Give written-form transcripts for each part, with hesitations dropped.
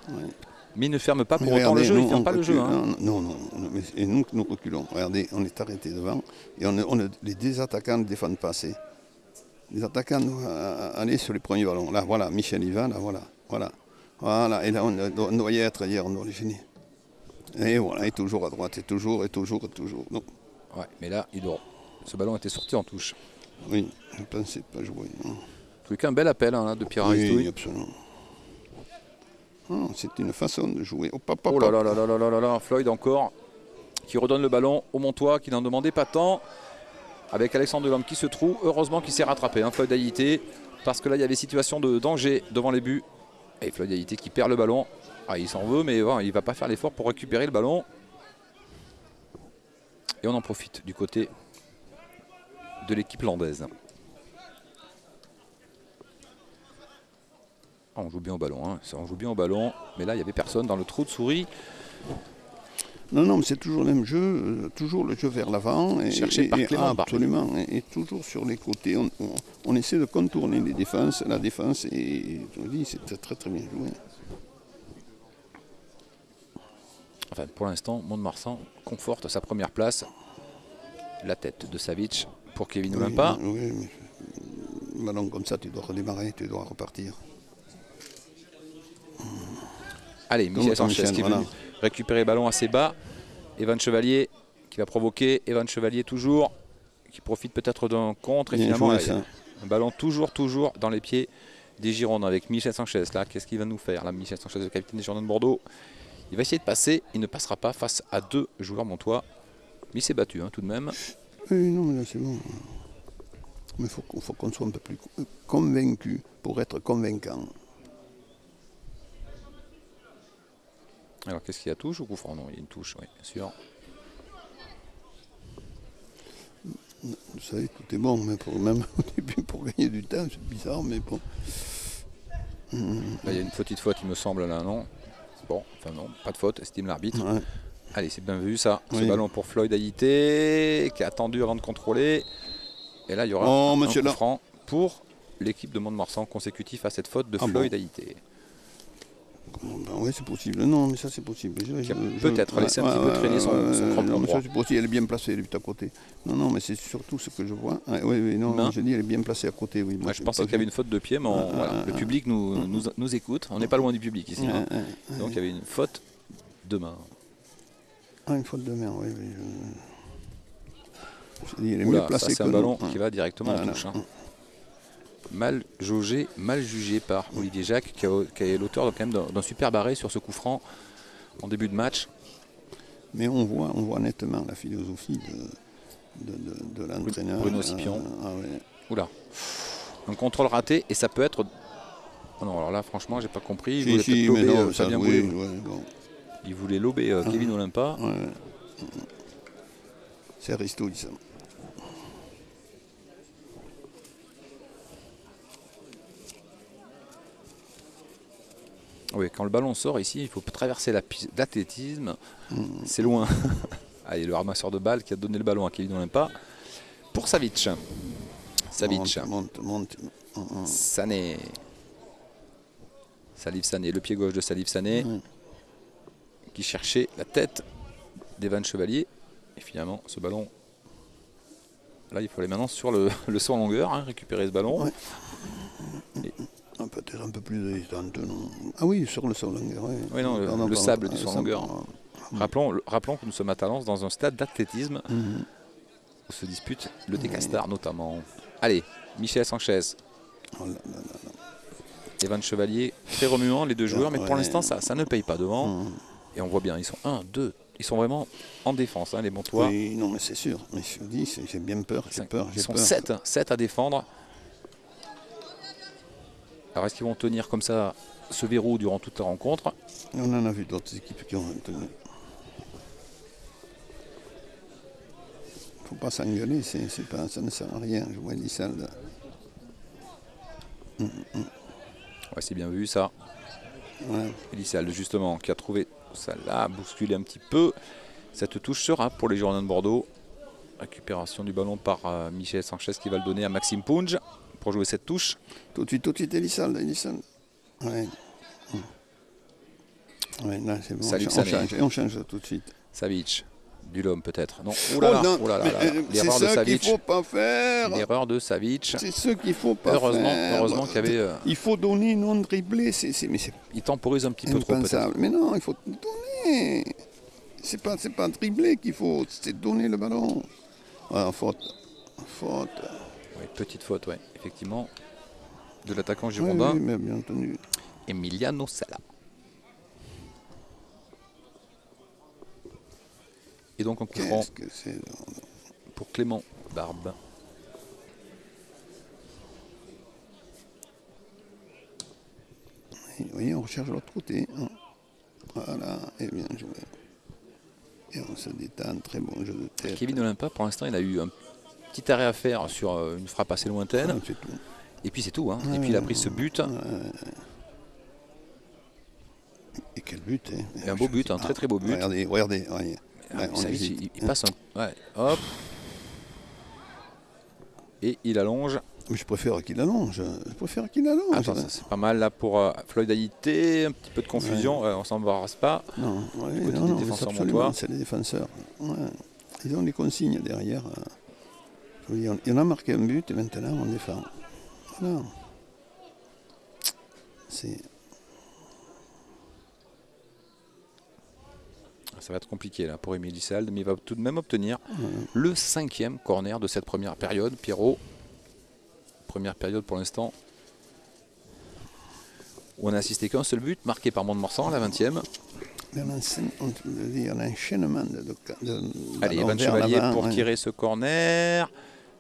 Ouais. Mais il ne ferme pas pour autant le jeu, il ne ferme pas le jeu. Hein. Non, et nous reculons. Regardez, on est arrêté devant et les attaquants ne défendent pas assez. Les attaquants doivent aller sur les premiers ballons. Là, voilà, Michel y va, là, voilà. Et là, on doit y être hier, on doit les finir. Et voilà, et toujours à droite, et toujours. Non. Ouais, mais là, ce ballon était sorti en touche. Oui, je ne pensais pas jouer. Non. En tout cas, un bel appel hein, là, de Pierre Aristouille. Oui, absolument. C'est une façon de jouer. Oh là là là là là là là, Floyd encore, qui redonne le ballon au Montois, qui n'en demandait pas tant. Avec Alexandre Delhomme qui se trouve, heureusement qu'il s'est rattrapé, hein, Floyd Haïté, parce que là il y avait situation de danger devant les buts. Et Floyd Haïté qui perd le ballon. Ah, il s'en veut, mais bon, il ne va pas faire l'effort pour récupérer le ballon. Et on en profite du côté de l'équipe landaise. Ah, on joue bien au ballon, hein. On joue bien au ballon, mais là il n'y avait personne dans le trou de souris. Non, mais c'est toujours le même jeu, toujours le jeu vers l'avant. Cherché par Clément Barbier. Absolument, et toujours sur les côtés. On essaie de contourner les défenses, la défense, et je vous dis, c'est très très bien joué. Enfin, pour l'instant, Mont-de-Marsan conforte sa première place. La tête de Savic pour Kevin Olympa. Oui, mais un ballon comme ça, tu dois redémarrer, tu dois repartir. Allez, Michel Sanchez qui est venu récupérer le ballon assez bas. Evan Chevalier qui va provoquer. Evan Chevalier toujours, qui profite peut-être d'un contre. Et finalement, un ballon toujours dans les pieds des Girondins avec Michel Sanchez. Là, qu'est-ce qu'il va nous faire? Là, Michel Sanchez, le capitaine des Girondins de Bordeaux. Il va essayer de passer. Il ne passera pas face à deux joueurs montois. Mais il s'est battu hein, tout de même. Oui, non, mais là c'est bon. Mais il faut qu'on soit un peu plus convaincu pour être convaincant. Alors qu'est-ce qu'il y a, touche ou coup franc? Non, il y a une touche, oui, bien sûr. Vous savez, tout est bon, mais même au début, pour gagner du temps, c'est bizarre, mais bon. Là, il y a une petite faute, il me semble, là, non? Bon, enfin non, pas de faute, estime l'arbitre. Ouais. Allez, c'est bien vu ça. Ce ballon pour Floyd Haïté, qui a attendu avant de contrôler. Et là, il y aura un coup franc pour l'équipe de Mont-de-Marsan consécutif à cette faute de Floyd Haïté. Ben oui, c'est possible. Non, mais ça, c'est possible. Peut-être laisser un petit peu traîner son crampon droit. Ça, c'est possible. Elle est bien placée, elle est à côté. Non, mais c'est surtout ce que je vois. Oui, non, j'ai dit, elle est bien placée à côté. Oui, moi, je pensais qu'il y avait une faute de pied, mais voilà, le public nous écoute. On n'est pas loin du public ici. Donc, il y avait une faute de main. Une faute de main, oui. Je dis, elle est mieux placée que c'est un ballon qui va directement en touche. Mal jaugé, mal jugé par Olivier Jacques, qui est l'auteur quand même d'un super arrêt sur ce coup franc en début de match. Mais on voit nettement la philosophie de l'entraîneur. Bruno Scipion. Oula. Un contrôle raté et ça peut être... non, alors là, franchement, j'ai pas compris. Il voulait lober Fabien Boulet. Il voulait lober Kevin Olympa. C'est Aristouille, ça. Oui, quand le ballon sort ici, il faut traverser la piste d'athlétisme. C'est loin. Allez, le ramasseur de balles qui a donné le ballon à Kevin Olympa pour Savic. Monte. Sané. Salif Sané, le pied gauche de Salif Sané qui cherchait la tête d'Evan Chevalier. Et finalement, ce ballon, là, il faut aller maintenant sur le saut en longueur, récupérer ce ballon. Ouais. Peut-être un peu plus de distance, non? Ah oui, sur le saut en longueur. Oui, non, le sable du saut en longueur. Rappelons que nous sommes à Talence dans un stade d'athlétisme où se dispute le Décastar notamment. Allez, Michel Sanchez. Evan Chevalier, très remuant les deux joueurs, mais pour l'instant ça ne paye pas devant. Et on voit bien, ils sont 1, 2, ils sont vraiment en défense, les Montois. Oui, non, mais c'est sûr. Mais je vous dis, j'ai bien peur. Ils sont 7 à défendre. Alors est-ce qu'ils vont tenir comme ça ce verrou durant toute la rencontre? On en a vu d'autres équipes qui ont tenu. Il ne faut pas s'engueuler, ça ne sert à rien. Je vois Elissalde. Ouais, c'est bien vu ça. Ouais. Elissalde justement qui a trouvé ça là, bousculé un petit peu. Cette touche sera pour les Girondins de Bordeaux. Récupération du ballon par Michel Sanchez qui va le donner à Maxime Punj pour jouer cette touche. Tout de suite, Elissalde. Ouais. Ouais, là, c'est bon. On change tout de suite. Savic. Dulhomme peut-être. Non. Oh là là, oh là là, l'erreur de Savic. C'est ça qu'il ne faut pas faire. L'erreur de Savic. C'est ce qu'il ne faut pas faire. Heureusement qu'il y avait... Il faut donner, non dribblé. Il temporise un petit peu trop peut-être. Mais non, il faut donner. C'est pas dribbler qu'il faut, c'est donner le ballon. Voilà, faute. Oui, petite faute, ouais, effectivement. De l'attaquant girondin. Oui, mais bien entendu. Emiliano Sala. Et donc en coup franc pour Clément Barbe. Vous voyez, on recherche l'autre côté. Voilà, et bien joué. Et on se détend, très bon jeu de tête. Kevin Olympa, pour l'instant, il a eu un petit arrêt à faire sur une frappe assez lointaine. Et puis c'est tout. Hein. Et puis il a pris ce but. Et quel but, hein. Et un beau but, un très très beau but. Regardez. Il passe un... Ouais, hop. Et il allonge. Mais je préfère qu'il allonge. Attends, c'est pas mal là pour fluidité, un petit peu de confusion. On s'en embarrasse pas. Non, c'est les défenseurs. Ouais. Ils ont les consignes derrière. Il y en a marqué un but et maintenant on défend. Voilà. Ça va être compliqué là pour Émile Salde, mais il va tout de même obtenir le 5e corner de cette première période. Pierrot, première période pour l'instant où on n'a assisté qu'un seul but, marqué par Mont-de-Marsan, la 20e. Il y a un enchaînement de allez, Evan Chevalier pour tirer ce corner.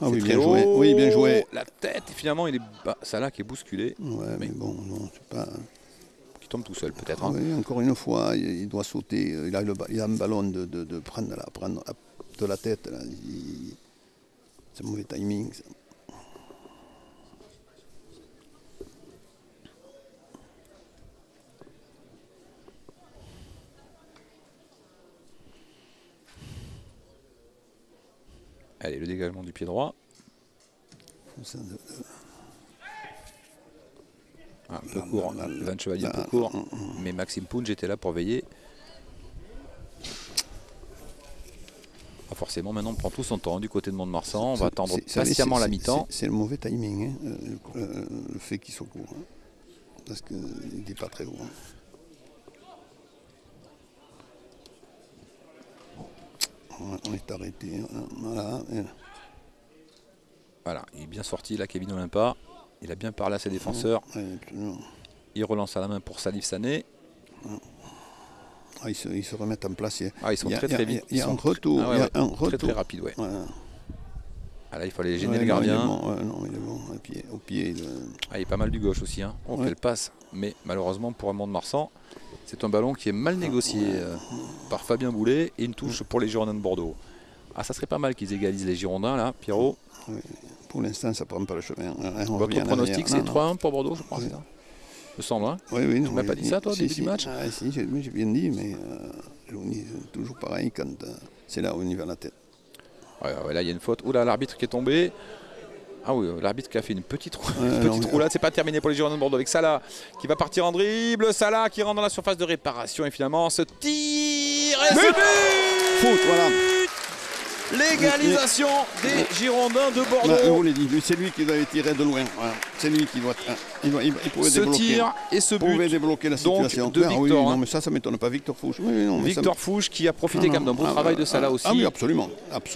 Ah oui, bien joué. Oui, bien joué. La tête, et finalement, il est Salah qui est bousculé. Ouais, mais bon, non, c'est pas... Qui tombe tout seul, peut-être. Hein. Oui, encore une fois, il doit sauter. Il a un ballon de prendre de la tête. C'est mauvais timing. Ça. Allez, le dégagement du pied droit. Un peu court, Evan Chevalier un peu court, mais Maxime Pounge était là pour veiller. Forcément, maintenant on prend tout son temps du côté de Mont-de-Marsan, on va attendre patiemment la mi-temps. C'est le mauvais timing, hein, le fait qu'il soit court, hein, parce qu'il n'est pas très haut. Hein. On est arrêté, voilà. Voilà, il est bien sorti là, Kevin Olympa. Il a bien parlé à ses défenseurs. Il relance à la main pour Salif Sané. Ils se remettent en place. Ils sont très vite. Il y a un retour. Très rapide, ouais. Voilà. Ah, là, il fallait gêner le gardien. Non, il est bon. Au pied. Il est pas mal du gauche aussi. Hein. Quelle passe. Mais malheureusement pour Mont-de-Marsan, c'est un ballon qui est mal négocié par Fabien Boulet et une touche pour les Girondins de Bordeaux. Ça serait pas mal qu'ils égalisent les Girondins là, Pierrot. Oui. Pour l'instant, ça ne prend pas le chemin. Votre pronostic, c'est 3-1 pour Bordeaux, je crois, c'est ça? Me semble, hein? Oui. Tu m'as pas dit ça, toi, au début du match? Si, j'ai bien dit, mais toujours pareil quand c'est là où on y va la tête. Ouais, là, il y a une faute. Oula, l'arbitre qui est tombé. Ah oui, l'arbitre qui a fait une petite roulade. C'est pas terminé pour les Girondins de Bordeaux avec Salah qui va partir en dribble. Salah qui rentre dans la surface de réparation et finalement se tire. Et c'est but! Faute, voilà. L'égalisation des Girondins de Bordeaux. C'est lui qui doit tirer de loin. Voilà. C'est lui qui doit. Il pouvait ce débloquer. Tir et ce but. Pouvait débloquer la situation. Donc, de Victor. Oui, non, mais ça m'étonne pas. Victor Fouch. Victor Fouch qui a profité quand même d'un bon travail de Salah aussi. Ah oui, absolument.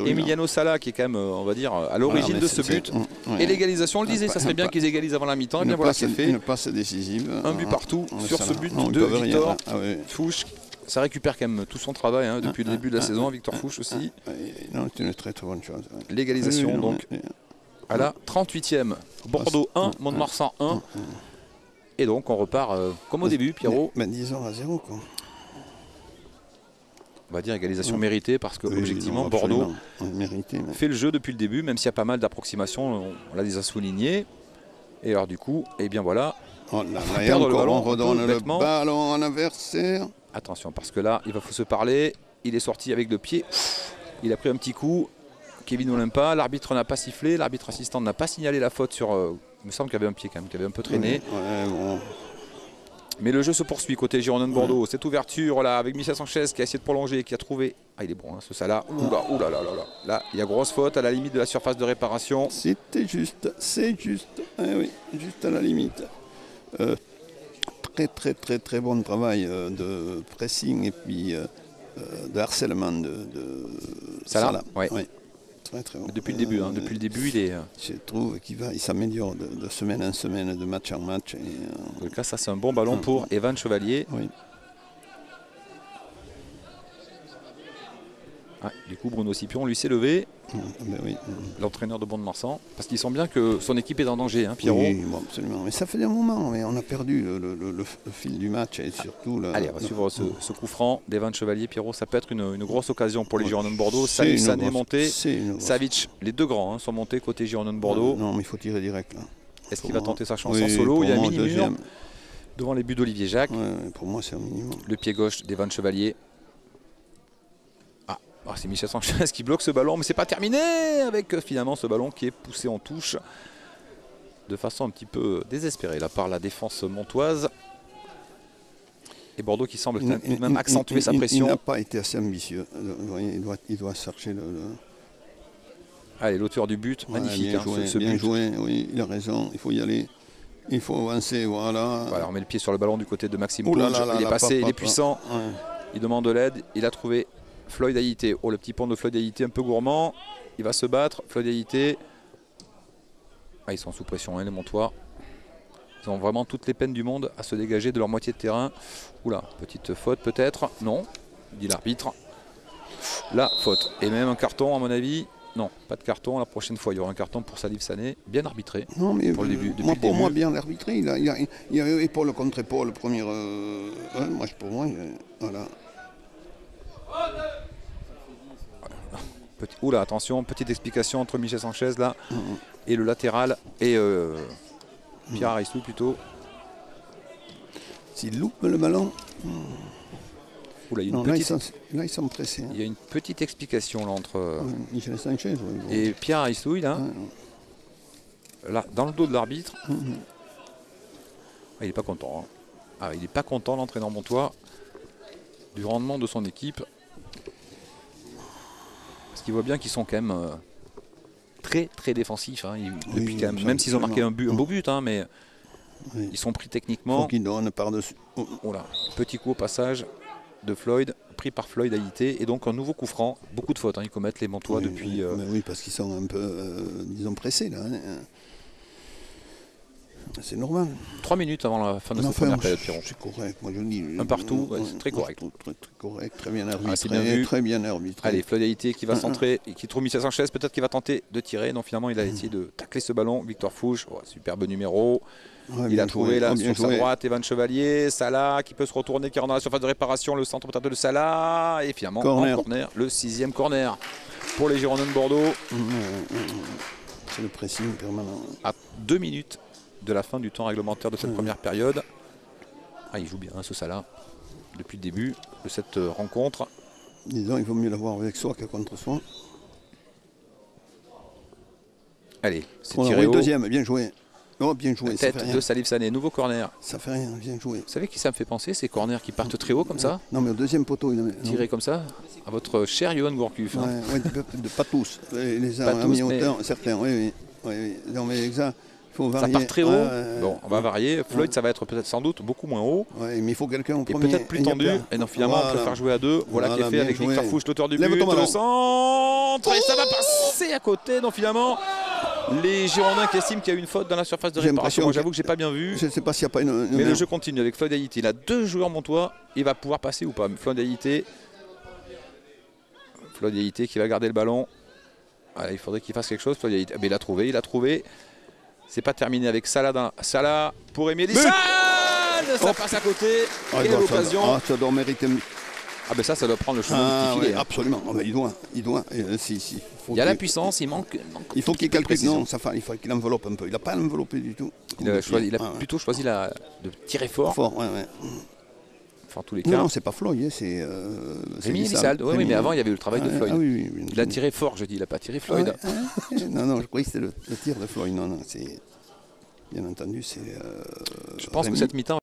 Emiliano Sala qui est quand même, on va dire, à l'origine de ce but. Et l'égalisation, on le disait, ça serait bien qu'ils égalisent avant la mi-temps. Et bien voilà, c'est fait. Une passe décisive. Un but partout sur ce but de Victor Fouch. Ça récupère quand même tout son travail depuis le début de la saison, Victor Fouch aussi. Non, c'est une très très bonne chose. L'égalisation donc à la 38e. Bordeaux 1, Mont-de-Marsan 1. Et donc on repart comme au début, Pierrot. Mais disons à 0 quoi. On va dire égalisation méritée parce que objectivement Bordeaux fait le jeu depuis le début, même s'il y a pas mal d'approximations, on l'a déjà souligné. Et alors du coup, et bien voilà. On redonne le ballon à l'adversaire. Attention, parce que là, il va se parler. Il est sorti avec le pied. Il a pris un petit coup. Kevin Olympa. L'arbitre n'a pas sifflé. L'arbitre assistant n'a pas signalé la faute sur... il me semble qu'il y avait un pied quand même, qui avait un peu traîné. Mais le jeu se poursuit côté Girondins de Bordeaux. Cette ouverture là avec Michel Sanchez qui a essayé de prolonger, qui a trouvé. Ah, il est bon, hein, ce Salah. Oula là. Là, il y a grosse faute à la limite de la surface de réparation. C'était juste, c'est juste. Oui, juste à la limite. Très bon travail de pressing et puis de harcèlement de Salah. Ouais. Oui. Très bon. Depuis le début, depuis le début, il est. Je trouve qu'il s'améliore de semaine en semaine, de match en match. En tout cas, ça c'est un bon ballon pour Evan Chevalier. Oui. Ah, du coup, Bruno Scipion, lui, s'est levé. Ben oui. L'entraîneur de Mont-de-Marsan. Parce qu'il sent bien que son équipe est en danger, hein, Pierrot. Oui, bon, absolument. Mais ça fait un moment, mais on a perdu le fil du match et surtout. Allez, on va suivre ce coup franc d'Evan Chevalier. Pierrot, ça peut être une grosse occasion pour les Girondins de Bordeaux. Salif Sané est monté. Savic, les deux grands sont montés côté Girondins de Bordeaux. Non, mais il faut tirer direct là. Est-ce qu'il va tenter sa chance en solo? Il y a mini-mur devant les buts d'Olivier Jacques. Pour moi, c'est un minimum. Le pied gauche d'Evan Chevalier. C'est Michel Sanchez qui bloque ce ballon, mais c'est pas terminé avec finalement ce ballon qui est poussé en touche de façon un petit peu désespérée là par la défense montoise. Et Bordeaux qui semble même accentuer sa pression. Il n'a pas été assez ambitieux. Il doit chercher le... Allez, l'auteur du but, magnifique. Bien joué, oui, il a raison, il faut y aller. Il faut avancer, voilà. Voilà, on met le pied sur le ballon du côté de Maxime Pouge. Il est passé, il est puissant. Ouais. Il demande de l'aide, il a trouvé Floyd Haïté. Oh, le petit pont de Floyd Haïté un peu gourmand. Il va se battre. Floyd Haïté. Ah, ils sont sous pression, hein, les Montois. Ils ont vraiment toutes les peines du monde à se dégager de leur moitié de terrain. Oula, petite faute peut-être. Non, dit l'arbitre. La faute. Et même un carton, à mon avis. Non, pas de carton. La prochaine fois, il y aura un carton pour Salif Sané. Bien arbitré. Non, mais pour le début, pour moi, bien arbitré. Il y a épaule contre épaule. Première. Pour moi, voilà. Oula, attention, petite explication entre Michel Sanchez là et le latéral et Pierre Aristou plutôt. S'il loupe le ballon. Oula, là, ils sont pressés. Hein. Il y a une petite explication là entre Michel Sanchez et Pierre Aristouille là. Là, dans le dos de l'arbitre. Il n'est pas content. Hein. Il n'est pas content, l'entraîneur montois, du rendement de son équipe. Parce qu'il voit bien qu'ils sont quand même très défensifs. Hein. Depuis quand même s'ils ont marqué un beau but, hein, mais ils sont pris techniquement. Faut qu'ils donnent par-dessus. Voilà. Petit coup au passage de Floyd, pris par Floyd Haïté, et donc un nouveau coup franc. Beaucoup de fautes, hein, ils commettent les Montois depuis. Oui, parce qu'ils sont un peu, disons, pressés là. Hein. C'est normal. 3 minutes avant la fin de cette première période, Pierrot. C'est correct, moi je dis. Un partout, c'est très correct. Très correct, très bien arbitré. Très bien arbitré. Allez, Floyd Haïté qui va centrer et qui trouve Michel Sanchez, peut-être qu'il va tenter de tirer. Non, finalement, il a essayé de tacler ce ballon. Victor Fouge, superbe numéro. Il a trouvé là sur sa droite Evan Chevalier, Salah qui peut se retourner, qui rentre dans la surface de réparation, le centre peut-être de Salah, et finalement en corner, le 6e corner pour les Girondins de Bordeaux. C'est le pressing permanent. À 2 minutes de la fin du temps réglementaire de cette première période. Il joue bien ce Salah depuis le début de cette rencontre. Disons, il vaut mieux l'avoir avec soi que contre soi. Allez, c'est tiré haut. Deuxième, bien joué. Oh, bien joué. Tête de Salif Sané, nouveau corner. Ça fait rien, bien joué. Vous savez qui ça me fait penser, ces corners qui partent très haut comme ça? Non, mais au deuxième poteau, il a tiré comme ça à votre cher Johan Gourcuff. Hein. Pas tous. Les uns à mi-hauteur, certains, oui. Non, mais exact. Faut varier. Ça part très haut. Bon, on va varier. Floyd, ça va être peut-être sans doute beaucoup moins haut. Mais il faut quelqu'un au premier. Et peut-être plus tendu. Et non, finalement, on préfère jouer à 2. Voilà qui est fait avec Victor Fouche, l'auteur du but. Le centre. Et ça va passer à côté. Donc finalement, les Girondins qui estiment qu'il y a une faute dans la surface de réparation. Moi, j'avoue que j'ai pas bien vu. Je ne sais pas s'il n'y a pas une. Mais le jeu continue avec Floyd Haïté. Il a 2 joueurs montois. Il va pouvoir passer ou pas. Floyd Haïté. Floyd Haïté qui va garder le ballon. Il faudrait qu'il fasse quelque chose. Floyd Haïté. Mais il a trouvé. C'est pas terminé avec Salah. Salah pour Émile Lissan. Ça passe à côté. Quelle occasion. Ça doit mériter. Ça doit prendre le chemin du petit filet. Absolument. Il doit. Il y a la puissance, il manque. Il faut qu'il calcule. Non, il faut qu'il enveloppe un peu. Il n'a pas enveloppé du tout. Il a plutôt choisi de tirer fort. En tous les cas. Non, c'est pas Floyd, c'est Rémi Lissalde. Oui, mais avant il y avait eu le travail de Floyd. Il a tiré fort, je dis, il n'a pas tiré Floyd. Non, je croyais que c'était le tir de Floyd. Non, c'est bien entendu, c'est. Je pense que cette mi-temps